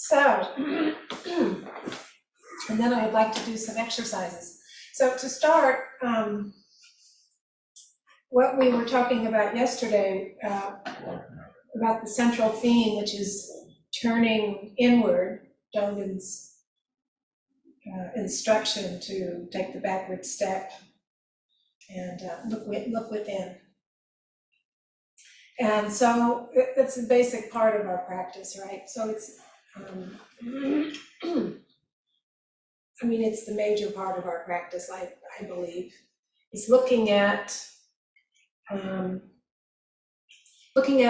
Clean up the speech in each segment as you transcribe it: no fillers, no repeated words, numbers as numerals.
So, and then I'd like to do some exercises. So to start, what we were talking about yesterday, about the central theme, which is turning inward, Dogen's instruction to take the backward step and look within. And so it's a basic part of our practice, right? So it's, I mean, it's the major part of our practice, I believe. It's looking at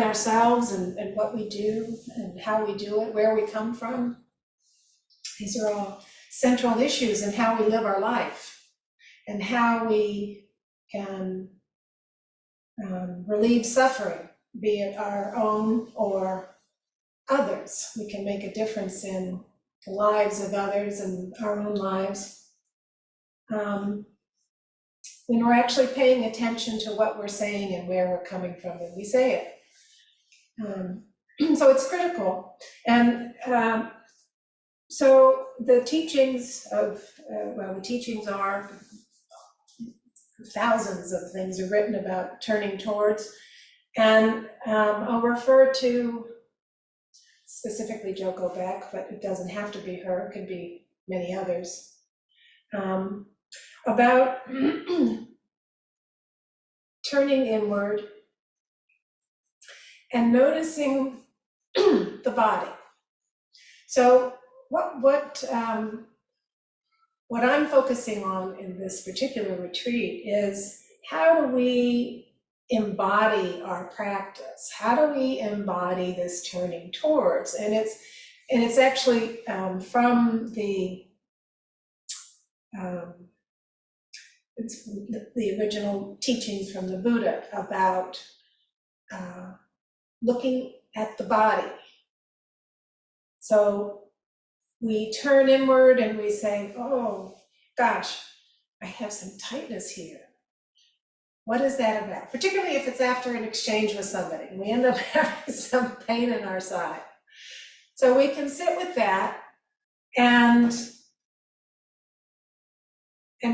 ourselves and what we do and how we do it, where we come from. These are all central issues in how we live our life and how we can relieve suffering, be it our own or others. We can make a difference in the lives of others and our own lives. When we're actually paying attention to what we're saying and where we're coming from when we say it. So it's critical. And so the teachings of, the teachings are, thousands of things are written about turning towards. And I'll refer to specifically Joko Beck, but it doesn't have to be her, it could be many others. About turning inward and noticing the body. So what I'm focusing on in this particular retreat is, how do we embody our practice? How do we embody this turning towards? And it's actually from it's the original teachings from the Buddha about looking at the body. So we turn inward and we say, oh gosh, I have some tightness here. What is that about? Particularly if it's after an exchange with somebody and we end up having some pain in our side. So we can sit with that and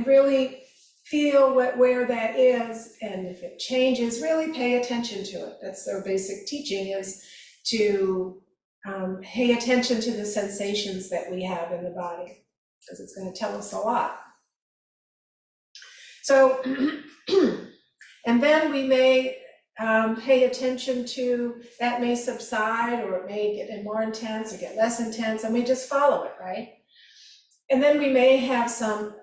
really feel where that is, and if it changes, really pay attention to it. That's their basic teaching, is to pay attention to the sensations that we have in the body, because it's going to tell us a lot. So, and then we may pay attention to, that may subside, or it may get more intense or get less intense, and we just follow it, right? And then we may have some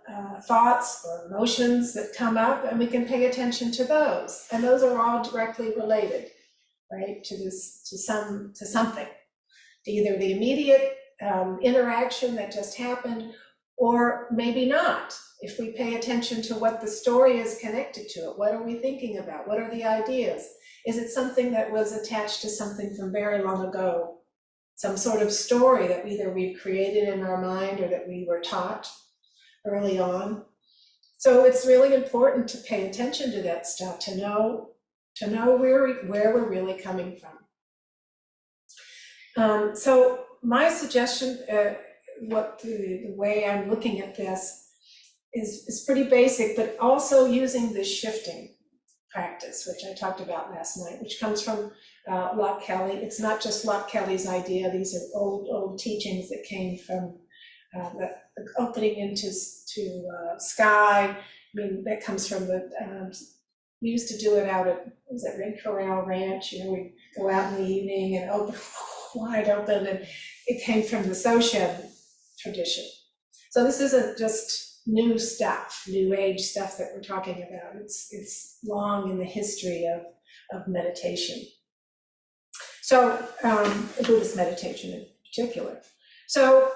thoughts or emotions that come up, and we can pay attention to those. And those are all directly related, right, to something. Either the immediate interaction that just happened, or maybe not. If we pay attention to what the story is connected to it, what are we thinking about? What are the ideas? Is it something that was attached to something from very long ago? Some sort of story that either we've created in our mind or that we were taught early on. So it's really important to pay attention to that stuff, to know where we're really coming from. So my suggestion, the way I'm looking at this is pretty basic, but also using this shifting practice, which I talked about last night, which comes from Locke Kelly. It's not just Locke Kelly's idea. These are old teachings that came from the opening into sky. I mean, that comes from we used to do it out at, was it Red Corral Ranch? You know, we'd go out in the evening and open, wide open, and it came from the Soshin tradition. So this isn't just new stuff, new age stuff that we're talking about. It's long in the history of meditation. So Buddhist meditation in particular. So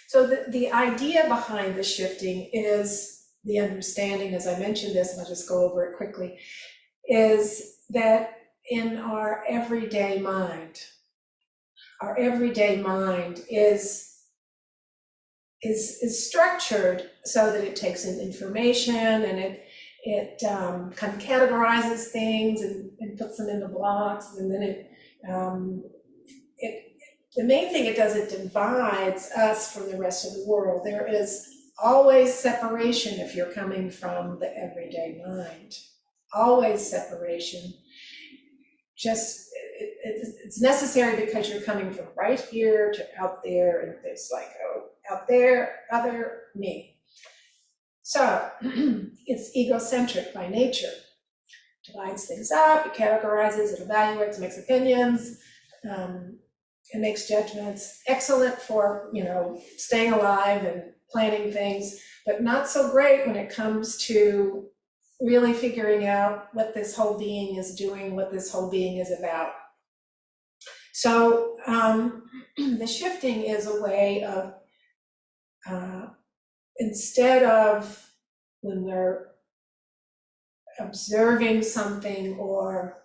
so the idea behind the shifting is the understanding, as I mentioned this, and I'll just go over it quickly, is that in our everyday mind is structured so that it takes in information, and It kind of categorizes things and puts them into blocks, and then the main thing it does, it divides us from the rest of the world. There is always separation if you're coming from the everyday mind. Always separation. Just, it's necessary because you're coming from right here to out there, and it's like, oh, out there, other, me. So it's egocentric by nature. Divides things up, it categorizes, it evaluates, makes opinions, it makes judgments. Excellent for, staying alive and planning things, but not so great when it comes to really figuring out what this whole being is doing, what this whole being is about. So the shifting is a way of, instead of when we're observing something or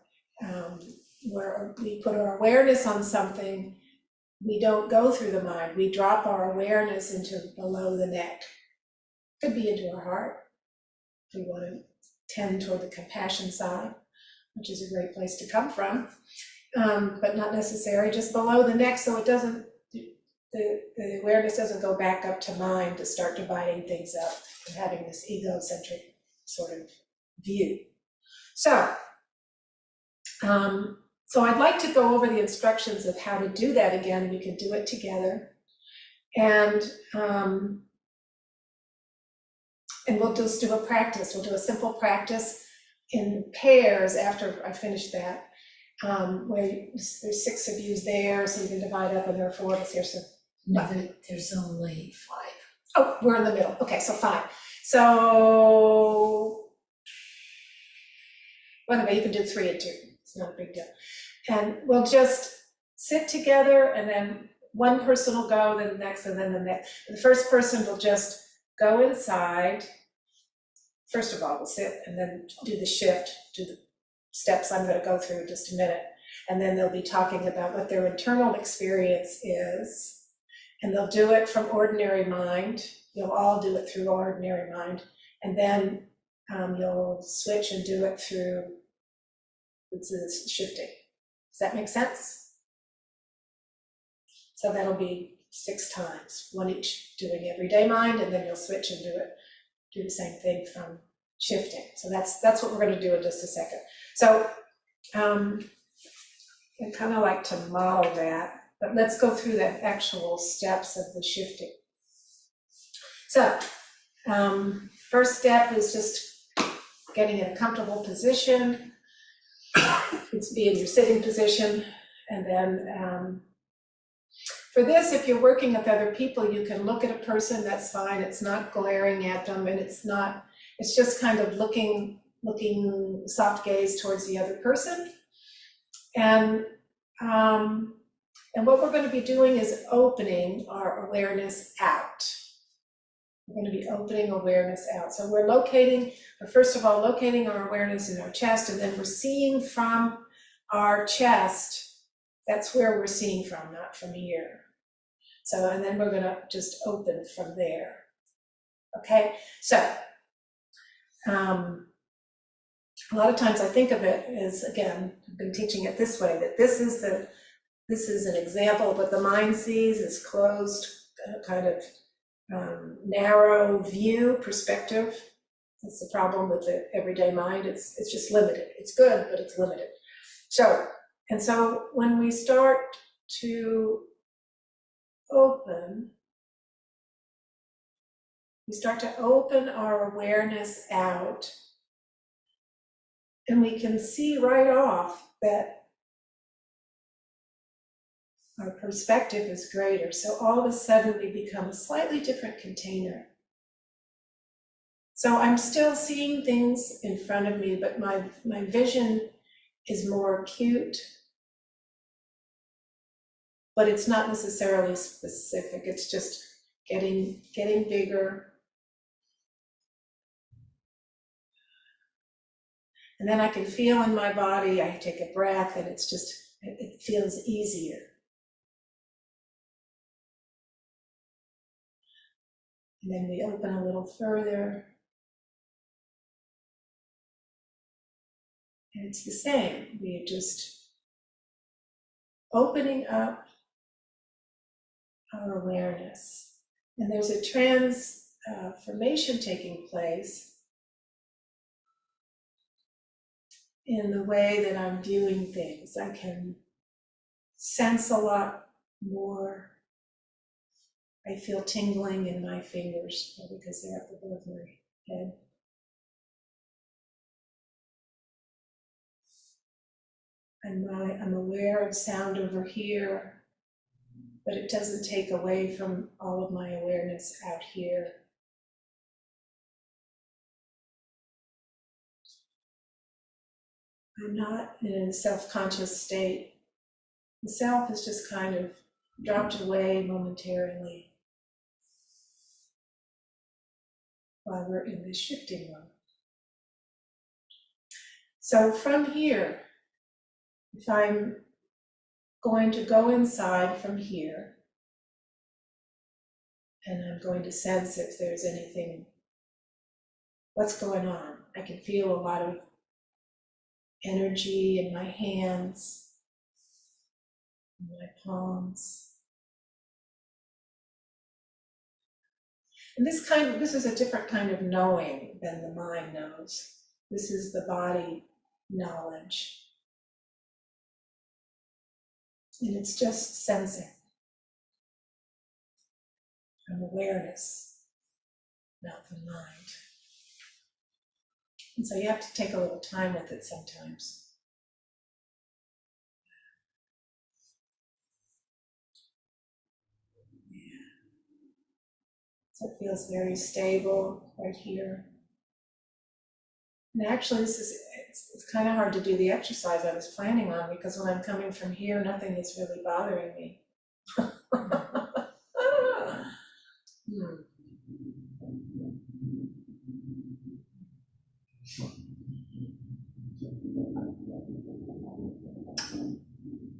where we put our awareness on something, we don't go through the mind. We drop our awareness into below the neck. Could be into our heart. If we want to tend toward the compassion side, which is a great place to come from, but not necessary, just below the neck, so it doesn't, the awareness doesn't go back up to mind to start dividing things up and having this egocentric sort of view. So I'd like to go over the instructions of how to do that again. We can do it together, and we'll just do a practice. We'll do a simple practice in pairs after I finish that, where there's 6 of you there, so you can divide up, and there are 4 of us here, so. No, there's only 5. Oh, we're in the middle. Okay, so 5. So whatever, you can do 3 and 2. It's not a big deal. And we'll just sit together, and then one person will go, then the next, and then the next. The first person will just go inside. First of all, we'll sit and then do the shift, do the steps I'm going to go through in just a minute. And then they'll be talking about what their internal experience is. And they'll do it from ordinary mind. You'll all do it through ordinary mind. And then you'll switch and do it through the shifting. Does that make sense? So that'll be 6 times, 1 each, doing everyday mind, and then you'll switch and do the same thing from shifting. So that's what we're going to do in just a second. So I'd kind of like to model that, but let's go through the actual steps of the shifting. So first step is just getting in a comfortable position. It's be in your sitting position, and then for this, if you're working with other people, you can look at a person, that's fine. It's not glaring at them, and it's just kind of looking soft gaze towards the other person. And what we're going to be doing is opening our awareness out. We're going to be opening awareness out. So we're first of all, locating our awareness in our chest, and then we're seeing from our chest. That's where we're seeing from, not from here. So, and then we're going to just open from there. Okay, so a lot of times I think of it as, again, I've been teaching it this way, that this is an example of what the mind sees is closed, kind of narrow view, perspective. That's the problem with the everyday mind. It's just limited. It's good, but it's limited. So when we start to open, we start to open our awareness out, and we can see right off that our perspective is greater. So all of a sudden we become a slightly different container. So I'm still seeing things in front of me, but my vision is more acute, but it's not necessarily specific. It's just getting bigger. And then I can feel in my body, I take a breath, and it feels easier. And then we open a little further. And it's the same. We are just opening up our awareness. And there's a transformation taking place in the way that I'm viewing things. I can sense a lot more. I feel tingling in my fingers because they're up above my head. I'm aware of sound over here, but it doesn't take away from all of my awareness out here. I'm not in a self-conscious state. The self is just kind of dropped away momentarily while we're in this shifting mode. So from here, if I'm going to go inside from here, and I'm going to sense if there's anything, what's going on. I can feel a lot of energy in my hands, in my palms. And this is a different kind of knowing than the mind knows. This is the body knowledge. And it's just sensing from awareness, not from mind. And so you have to take a little time with it sometimes. Yeah. So it feels very stable right here. And actually it's kind of hard to do the exercise I was planning on, because when I'm coming from here, nothing is really bothering me.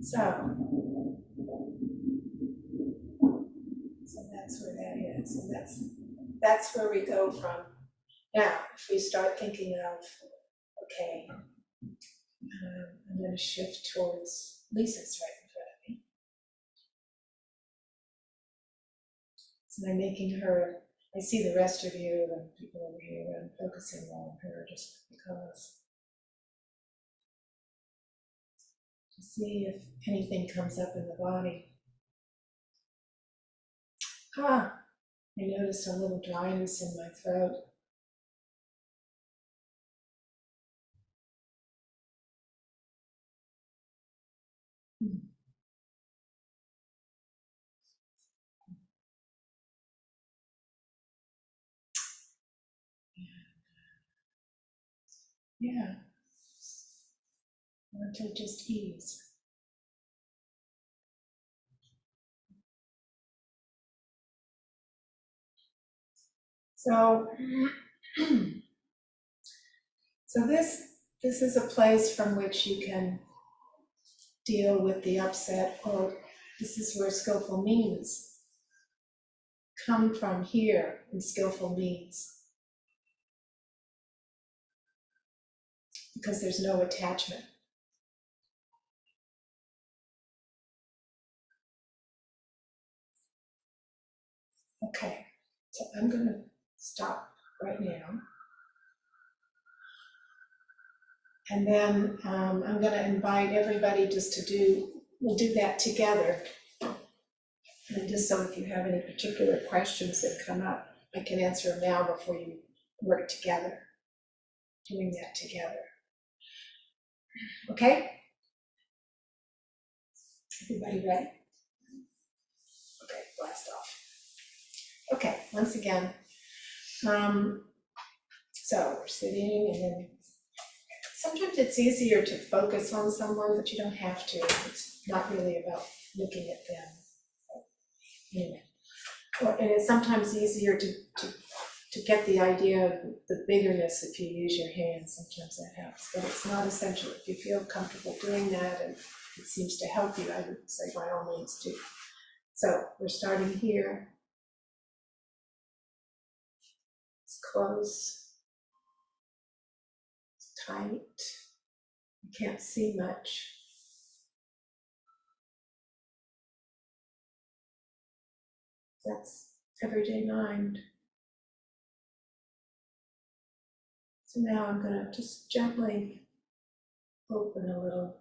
So that's where that is, and that's where we go from. Now, if we start thinking of, okay, I'm going to shift towards Lisa's right in front of me. So I'm making her, I see the rest of you and people over here, and I'm focusing on her just because. To see if anything comes up in the body. I noticed a little dryness in my throat. Yeah, I want to just ease. So, so this is a place from which you can deal with the upset, or this is where skillful means come from here in skillful means. Because there's no attachment. Okay, so I'm going to stop right now. And then I'm going to invite everybody just to we'll do that together. And just so if you have any particular questions that come up, I can answer them now before you work together, doing that together. Okay? Everybody ready? Okay, blast off. Okay, once again, so we're sitting, and then sometimes it's easier to focus on someone, but you don't have to. It's not really about looking at them. Anyway, and it's sometimes easier to get the idea of the biggerness if you use your hands. Sometimes that helps, but it's not essential. If you feel comfortable doing that and it seems to help you, I would say by all means do. So we're starting here. It's close, it's tight. can't see much. That's everyday mind. So now I'm going to just gently open a little.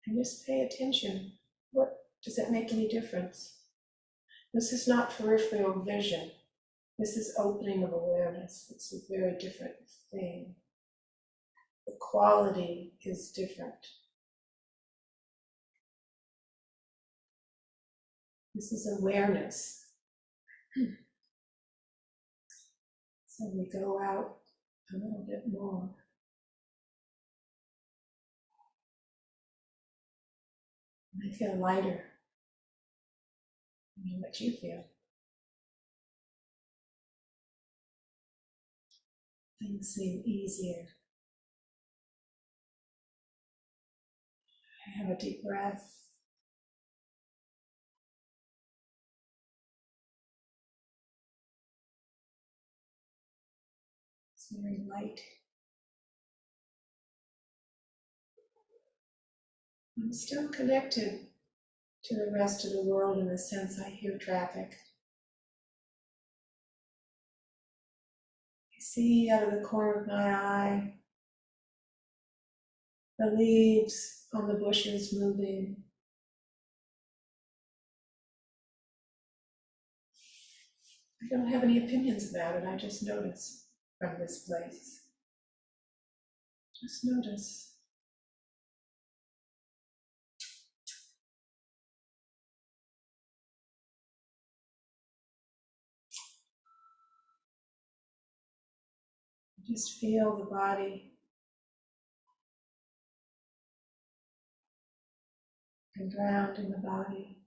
And just pay attention. What does that make any difference? This is not peripheral vision. This is opening of awareness. It's a very different thing. The quality is different. This is awareness. So we go out a little bit more. And I feel lighter. I know what you feel. Things seem easier. I have a deep breath. It's very light. I'm still connected to the rest of the world in the sense I hear traffic. I see out of the corner of my eye the leaves on the bushes moving. I don't have any opinions about it, I just notice from this place. Just notice. Just feel the body and ground in the body.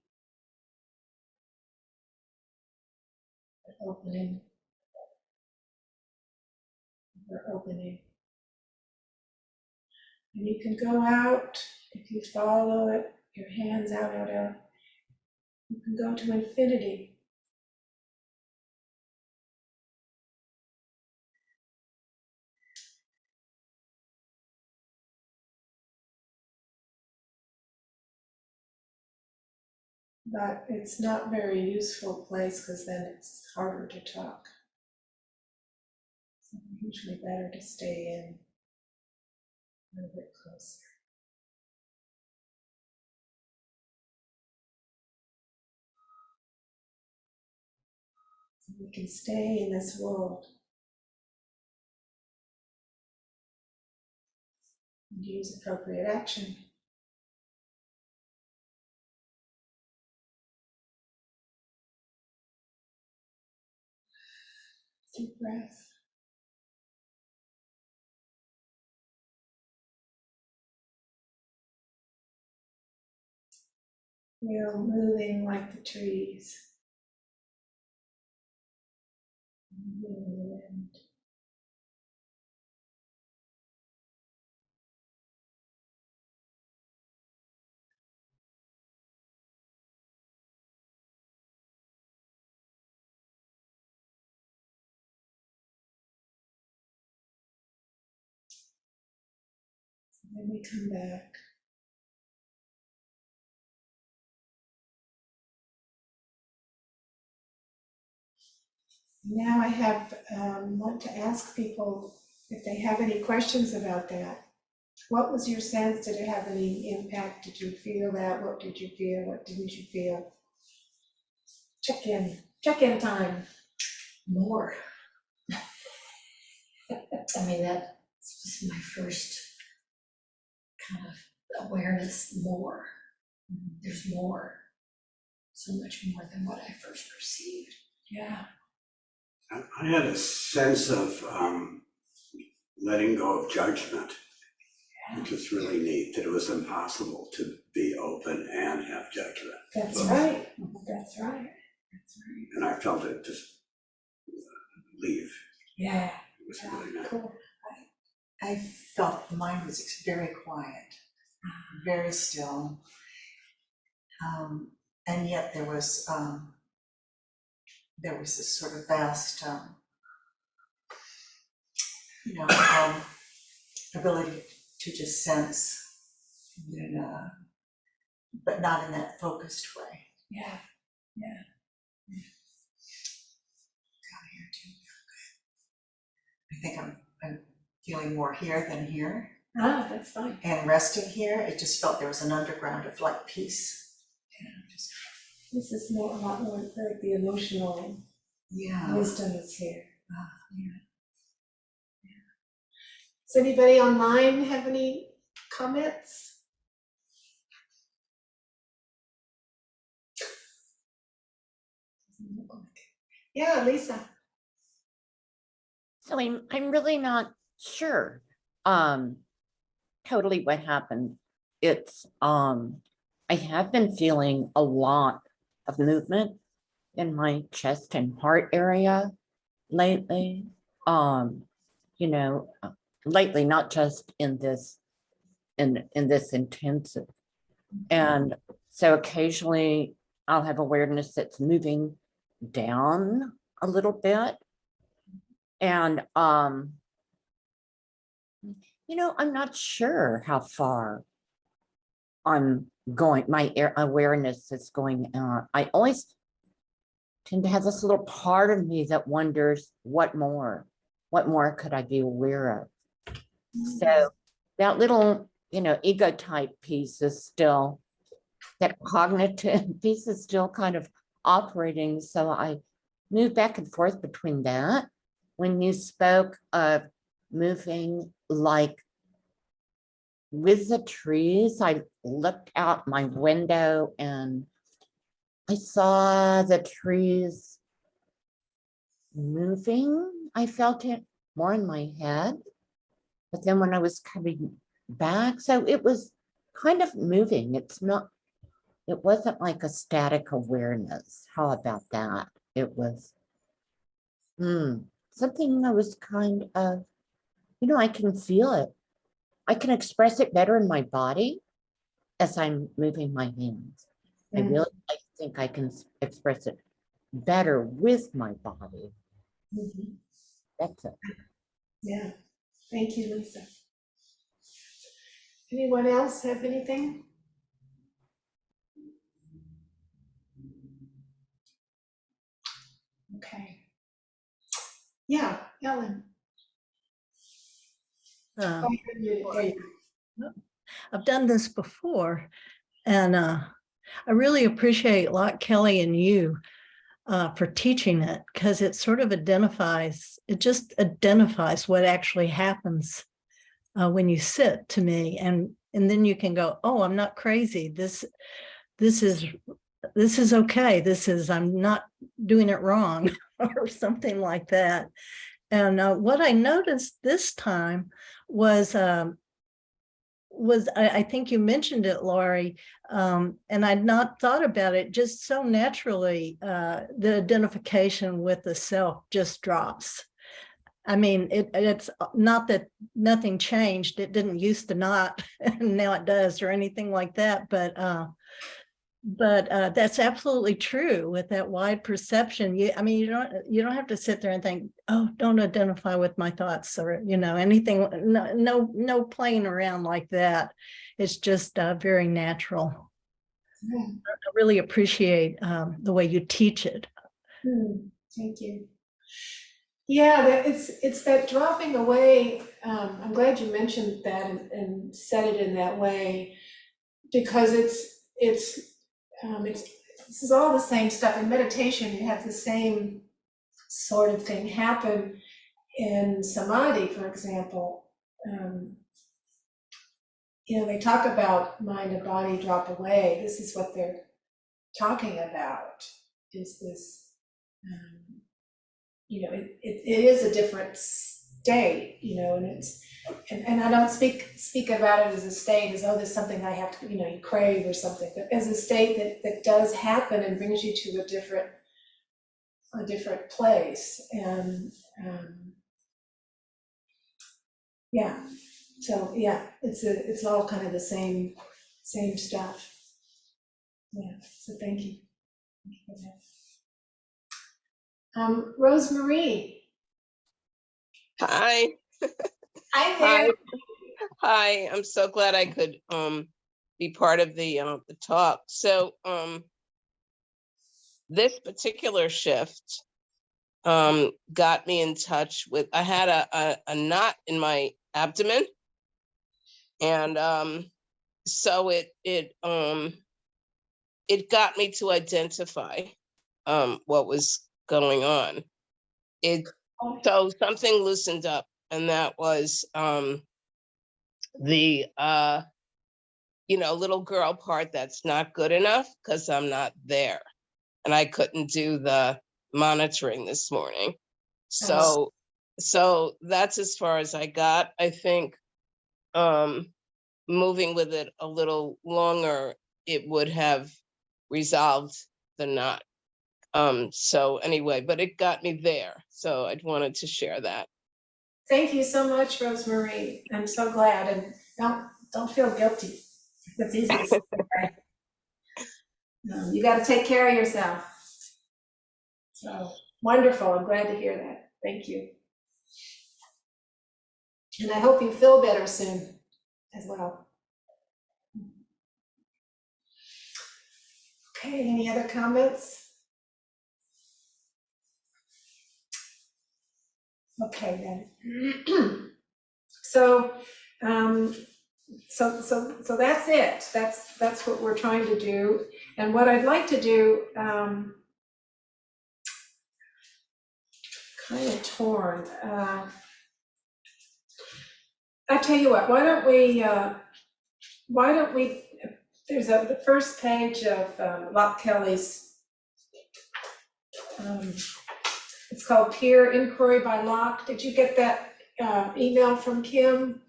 Opening. We're opening. And you can go out, if you follow it, your hands out. You can go to infinity. But it's not a very useful place because then it's harder to talk. So it's usually better to stay in a little bit closer. So we can stay in this world and use appropriate action. Deep breath. Feel moving like the trees. Moving in the wind. Then we come back. Now I want to ask people if they have any questions about that. What was your sense? Did it have any impact? Did you feel that? What did you feel? What didn't you feel? Check in time. More. I mean, that was my first kind of awareness, more. There's more, so much more than what I first perceived. Yeah. I had a sense of letting go of judgment, which is really neat, that it was impossible to be open and have judgment. That's right. That's right. That's right. And I felt it just leave. Yeah. It was really nice. Cool. I felt the mind was very quiet, very still, and yet there was this sort of vast you know, ability to just sense, and, but not in that focused way. Yeah. Down here too. I think I'm feeling more here than here. Ah, that's fine. And resting here, it just felt there was an underground of like peace. This is more, a lot more like the emotional Yeah. wisdom is here. Yeah. Does anybody online have any comments? Yeah, Lisa. So I'm really not sure totally what happened. It's I have been feeling a lot of movement in my chest and heart area lately. You know, lately, not just in this intensive. And so occasionally I'll have awareness that's moving down a little bit. And you know, I'm not sure how far I'm going, my awareness is going out. I always tend to have this little part of me that wonders what more could I be aware of? So that little, you know, ego type piece is still, that cognitive piece is still kind of operating. So I move back and forth between that. When you spoke of moving like with the trees, I looked out my window and I saw the trees moving. I felt it more in my head. But then when I was coming back, so it was kind of moving. It wasn't like a static awareness. How about that? It was something that was kind of, you know, I can feel it. I can express it better in my body as I'm moving my hands. I think I can express it better with my body. That's it. Yeah, thank you, Lisa. Anyone else have anything? Okay. Yeah, Ellen. Uh, Oh, there you go. I've done this before, and I really appreciate like Kelly and you for teaching it, because it sort of just identifies what actually happens when you sit to me, and then you can go, oh, I'm not crazy. This is okay. I'm not doing it wrong or something like that. And what I noticed this time was I think you mentioned it, Laurie, and I'd not thought about it, just so naturally, the identification with the self just drops. I mean, it's not that nothing changed. It didn't used to not, and now it does, or anything like that. But that's absolutely true with that wide perception. I mean, you don't have to sit there and think, oh, don't identify with my thoughts, or, you know, anything. No playing around like that. It's just very natural. Yeah. I really appreciate the way you teach it. Thank you. Yeah, it's that dropping away. I'm glad you mentioned that and said it in that way, because this is all the same stuff. In meditation, you have the same sort of thing happen in samadhi, for example. You know, they talk about mind and body drop away. This is what they're talking about, is this, you know, it is a different state, you know, and I don't speak about it as a state as, oh, there's something I have to, you know, you crave or something, but as a state that does happen and brings you to a different place. And yeah, so yeah, it's all kind of the same stuff. Yeah, so thank you. Thank you for that. Rosemarie. Hi. Hi Hi, there. hi. I'm so glad I could be part of the talk. So this particular shift got me in touch with. I had a knot in my abdomen, and so it got me to identify what was going on. It so something loosened up, and that was the little girl part that's not good enough because I'm not there. And I couldn't do the monitoring this morning. So that's as far as I got. I think moving with it a little longer, it would have resolved the knot. So anyway, but it got me there. So I wanted to share that. Thank you so much, Rosemary. I'm so glad, and don't feel guilty. It's easy to say, right? You got to take care of yourself. So wonderful. I'm glad to hear that. Thank you. And I hope you feel better soon as well. Okay, any other comments? Okay, then. So that's it. That's what we're trying to do. And what I'd like to do, kind of torn. I tell you what, why don't we, there's the first page of Locke Kelly's, it's called Peer Inquiry by Locke. Did you get that email from Kim?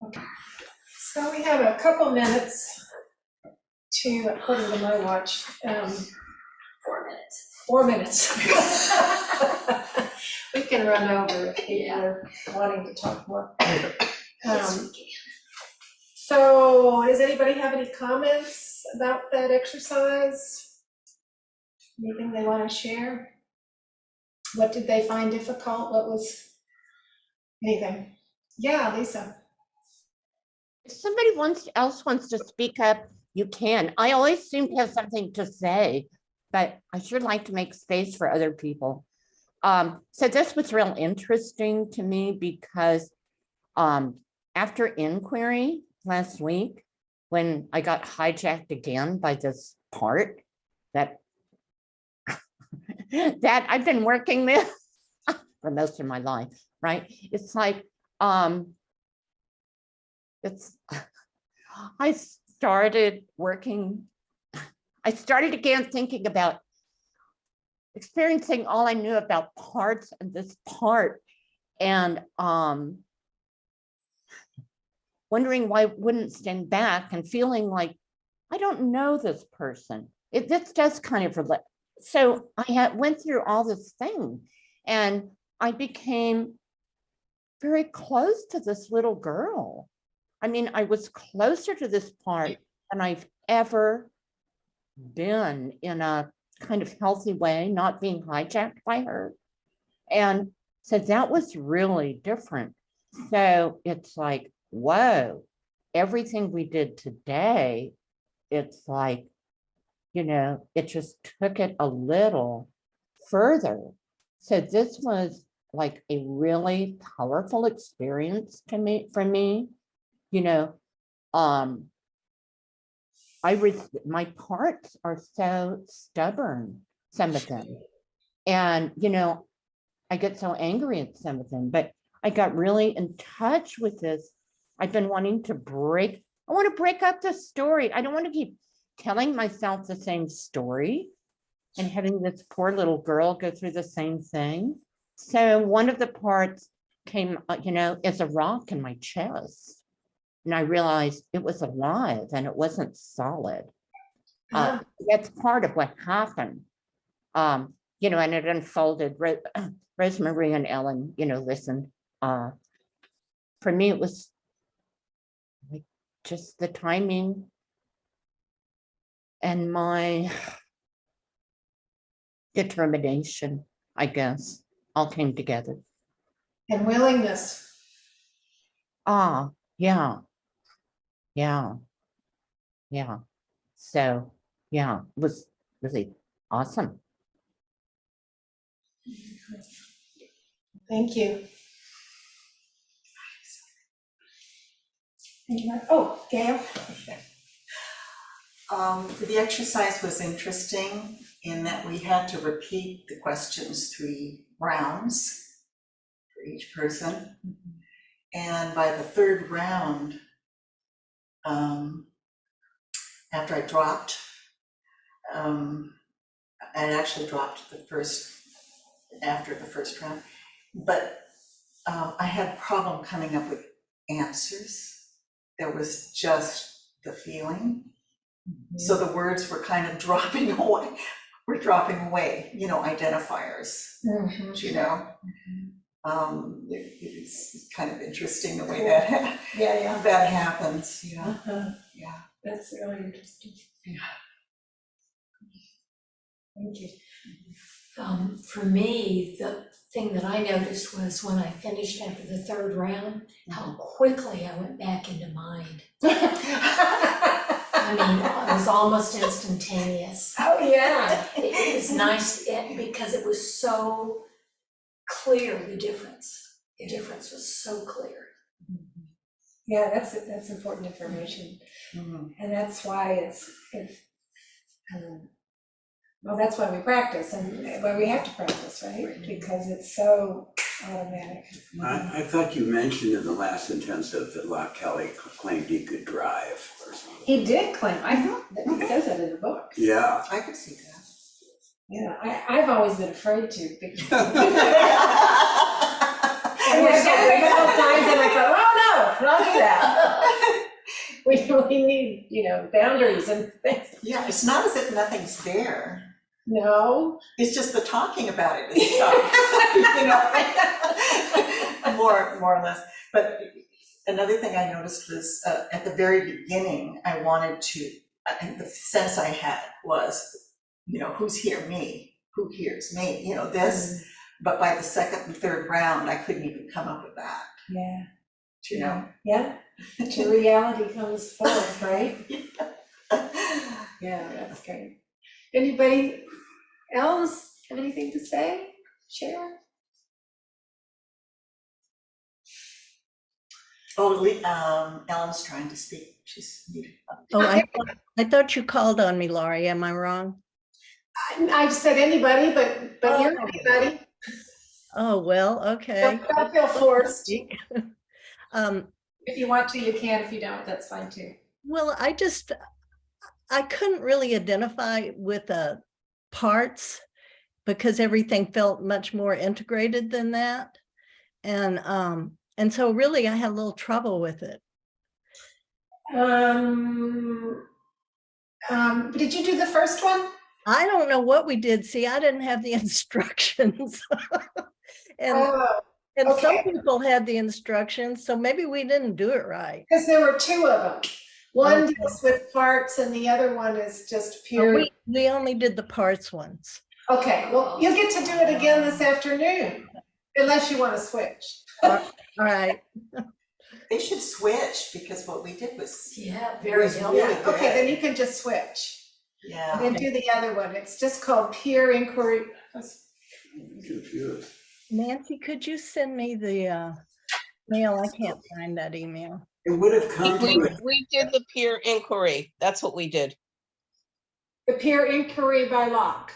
Okay. So we have a couple minutes to, according to my watch, 4 minutes. 4 minutes. We can run over if people are wanting to talk more. Yes, we can. So does anybody have any comments about that exercise? Anything they want to share? What did they find difficult? What was, anything? Yeah, Lisa. If somebody else wants to speak up, you can. I always seem to have something to say, but I sure like to make space for other people. So this was real interesting to me because after inquiry last week, when I got hijacked again by this part that that I've been working with for most of my life, right? It's like I started again thinking about experiencing all I knew about parts of this part and wondering why I wouldn't stand back and feeling like I don't know this person. This does kind of relate. So I went through all this thing and I became very close to this little girl. I mean, I was closer to this part than I've ever been in a kind of healthy way, not being hijacked by her. And so that was really different. So it's like, whoa, everything we did today, it's like, it just took it a little further. So this was like a really powerful experience for me. My parts are so stubborn, some of them. And, I get so angry at some of them, but I got really in touch with this. I've been wanting to I want to break up the story. I don't want to keep telling myself the same story and having this poor little girl go through the same thing. So one of the parts came, as a rock in my chest. And I realized it was alive and it wasn't solid. That's part of what happened. And it unfolded. Rosemary and Ellen, listened. For me, it was like just the timing and my determination, I guess, all came together. And willingness. Ah, yeah. Yeah. Yeah. So, yeah, it was really awesome. Thank you. Oh, Gail? The exercise was interesting in that we had to repeat the questions 3 rounds for each person. And by the 3rd round, after I dropped, I actually dropped after the first round, but I had a problem coming up with answers. There was just the feeling. So the words were kind of dropping away, identifiers, it's kind of interesting the way that that happens, yeah. Yeah. That's really interesting. Yeah. Thank you. For me, the thing that I noticed was when I finished after the 3rd round, how quickly I went back into mind. I mean, it was almost instantaneous. Oh, yeah. It was nice because it was so clear, the difference. The difference was so clear. Yeah, that's important information. And that's why well, that's why we practice and why we have to practice, right? Because it's so automatic. I thought you mentioned in the last intensive that Locke Kelly claimed he could drive or something. He did claim, I thought that he says that in the book. Yeah. I could see that. Yeah, I've always been afraid to. Because And I've done it a couple times and I thought, oh no, don't do that. We need, boundaries and things. Yeah, it's not as if nothing's there. No. It's just the talking about it is tough, more or less. But another thing I noticed was at the very beginning, I wanted to, the sense I had was, who's here? Me. Who hears me? This. But by the 2nd and 3rd round, I couldn't even come up with that. Yeah. Yeah. The reality comes forth, right? Yeah, that's great. Anybody else have anything to say? Share? Oh, Ellen's trying to speak. She's muted. Oh, I thought you called on me, Laurie. Am I wrong? I just said anybody, but you're anybody. Oh, well, okay. Don't feel forced. Um, If you want to, you can. If you don't, that's fine too. Well, I couldn't really identify with the parts because everything felt much more integrated than that. And so really I had a little trouble with it. Did you do the first one? I don't know what we did. See, I didn't have the instructions. And okay. some people had the instructions, so maybe we didn't do it right. Because there were 2 of them. One deals with parts and the other one is just pure. We only did the parts ones. Okay, well, you'll get to do it again this afternoon, unless you want to switch. All right. They should switch because what we did was Very was helpful. really good. Okay, then you can just switch. Yeah. And then do the other one. It's just called Peer Inquiry. I'm confused. Nancy, could you send me the mail? I can't find that email. It would have come to it. We did the peer inquiry. That's what we did. The Peer Inquiry by Locke.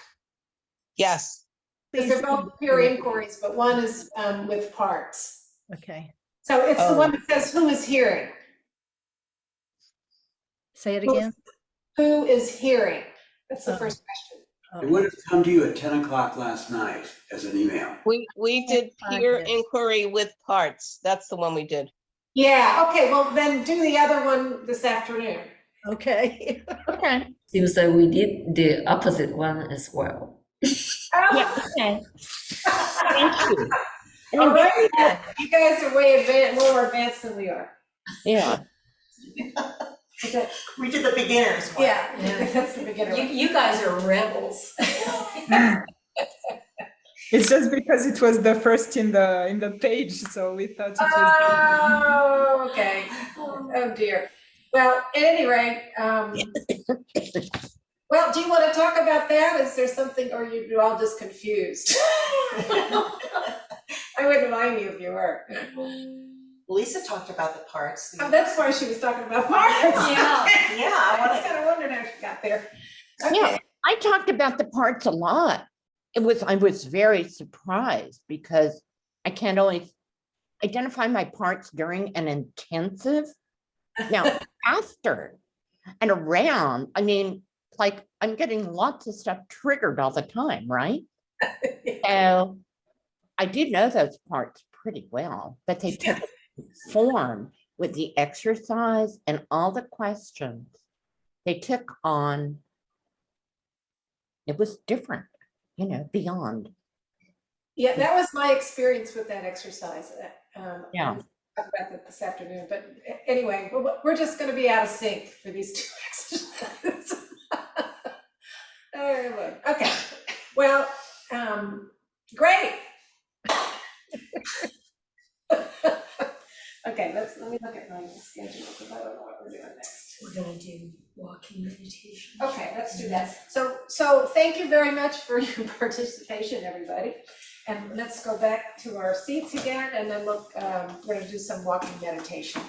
Yes. Because they're both peer inquiries, but one is with parts. Okay. So it's the one that says, who is hearing? Say it again. Who is hearing? That's the first question. It would have come to you at 10 o'clock last night as an email. We did peer inquiry with parts. That's the one we did. Yeah, okay, well then do the other one this afternoon. Okay. Okay. Seems like we did the opposite one as well. Yeah, okay. Thank you. All right, you guys are way more advanced than we are. Yeah. Okay. We did the beginners one. Yeah, that's the beginner one. You guys are rebels. It's just because it was the first in the page, so we thought it was. Oh, okay. Oh dear. Well, at any rate, well, do you want to talk about that? Is there something, or you're all just confused? I wouldn't mind you if you were. Lisa talked about the parts. Oh, that's why she was talking about parts. Yeah. Yeah, I was kind of wondering how she got there. Yeah, Okay. I talked about the parts a lot. I was very surprised because I can't always identify my parts during an intensive. Now, after and around, I mean, like I'm getting lots of stuff triggered all the time, right? So I did know those parts pretty well, but they took form with the exercise and all the questions they took on. It was different, beyond. Yeah, that was my experience with that exercise. Yeah. We'll talk about that this afternoon, but anyway, we're just gonna be out of sync for these two exercises. Oh, boy. Okay, well, great. Okay, let me look at my schedule, because I don't know what we're doing next. We're gonna do walking meditation. Okay, let's do that. So thank you very much for your participation, everybody. And let's go back to our seats again, and then look, we're gonna do some walking meditation.